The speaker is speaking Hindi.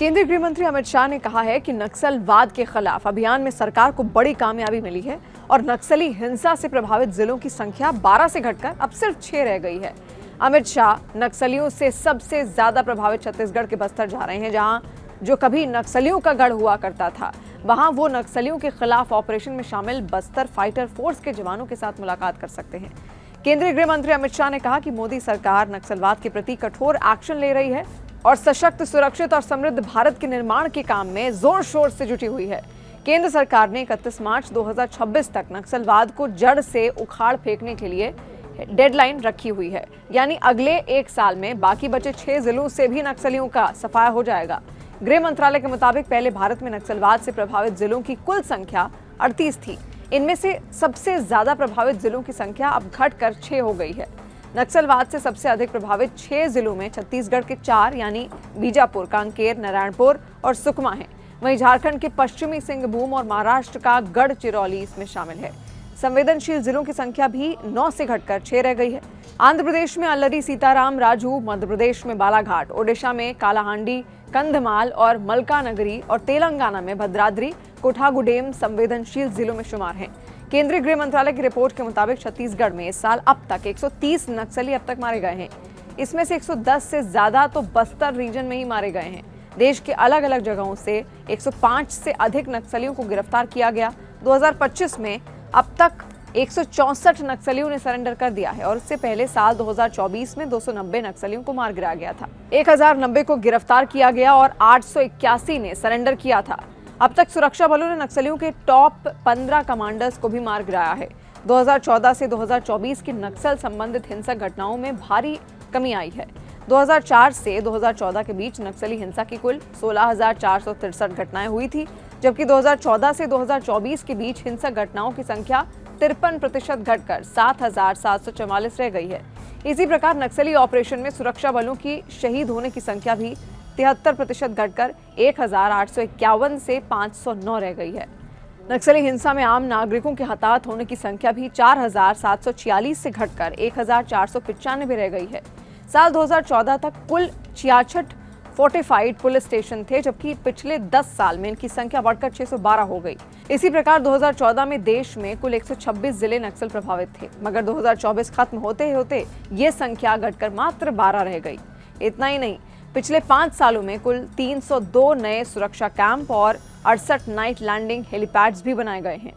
केंद्रीय गृह मंत्री अमित शाह ने कहा है कि नक्सलवाद के खिलाफ अभियान में सरकार को बड़ी कामयाबी मिली है और नक्सली हिंसा से प्रभावित जिलों की संख्या 12 से घटकर अब सिर्फ 6 रह गई है। अमित शाह नक्सलियों से सबसे ज्यादा प्रभावित छत्तीसगढ़ के बस्तर जा रहे हैं, जहां जो कभी नक्सलियों का गढ़ हुआ करता था, वहां वो नक्सलियों के खिलाफ ऑपरेशन में शामिल बस्तर फाइटर फोर्स के जवानों के साथ मुलाकात कर सकते हैं। केंद्रीय गृह मंत्री अमित शाह ने कहा कि मोदी सरकार नक्सलवाद के प्रति कठोर एक्शन ले रही है और सशक्त, सुरक्षित और समृद्ध भारत के निर्माण के काम में जोर शोर से जुटी हुई है। केंद्र सरकार ने 31 मार्च 2026 तक नक्सलवाद को जड़ से उखाड़ फेंकने के लिए डेडलाइन रखी हुई है, यानी अगले 1 साल में बाकी बचे 6 जिलों से भी नक्सलियों का सफाया हो जाएगा। गृह मंत्रालय के मुताबिक पहले भारत में नक्सलवाद से प्रभावित जिलों की कुल संख्या 38 थी। इनमें से सबसे ज्यादा प्रभावित जिलों की संख्या अब घटकर 6 हो गई है। नक्सलवाद से सबसे अधिक प्रभावित 6 जिलों में छत्तीसगढ़ के 4 यानी बीजापुर, कांकेर, नारायणपुर और सुकमा हैं। वहीं झारखंड के पश्चिमी सिंहभूम और महाराष्ट्र का गढ़चिरौली इसमें शामिल है। संवेदनशील जिलों की संख्या भी 9 से घटकर 6 रह गई है। आंध्र प्रदेश में अल्लरी सीताराम राजू, मध्य प्रदेश में बालाघाट, ओडिशा में कालाहांडी, कंधमाल और मलकानगरी और तेलंगाना में भद्राद्री, कोठागुडेम संवेदनशील जिलों में शुमार हैं। केंद्रीय गृह मंत्रालय की रिपोर्ट के मुताबिक छत्तीसगढ़ में इस साल अब तक 130 नक्सली अब तक मारे गए हैं। इसमें से 110 से ज्यादा तो बस्तर रीजन में ही मारे गए हैं। देश के अलग अलग जगहों से 105 से अधिक नक्सलियों को गिरफ्तार किया गया। 2025 में अब तक 164 नक्सलियों ने सरेंडर कर दिया है और इससे पहले साल 2024 में 290 नक्सलियों को मार गिराया गया था। 1090 को गिरफ्तार किया गया और 881 ने सरेंडर किया था। अब तक सुरक्षा बलों ने नक्सलियों के टॉप 15 कमांडर्स को भी मार गिराया है। 2014 से 2024 की नक्सल संबंधित हिंसक घटनाओं में भारी कमी आई है। 2004 से 2014 के बीच नक्सली हिंसा की कुल 16,463 घटनाएं हुई थी, जबकि 2014 से 2024 के बीच हिंसक घटनाओं की संख्या 53% घटकर 7,744 रह गई है। इसी प्रकार नक्सली ऑपरेशन में सुरक्षा बलों की शहीद होने की संख्या भी 73% घटकर 1,851 से 509 रह गई है। नक्सली हिंसा में आम नागरिकों के हताहत होने की संख्या भी 4,746 से घटकर 1,495 रह गई है। साल 2014 तक कुल 66 फोर्टिफाइड पुलिस स्टेशन थे, जबकि पिछले 10 साल में इनकी संख्या बढ़कर 612 हो गई। इसी प्रकार 2014 में देश में कुल 126 जिले नक्सल प्रभावित थे, मगर 2024 खत्म होते होते ये संख्या घटकर मात्र 12 रह गई। इतना ही नहीं, पिछले 5 सालों में कुल 302 नए सुरक्षा कैंप और 68 नाइट लैंडिंग हेलीपैड्स भी बनाए गए हैं।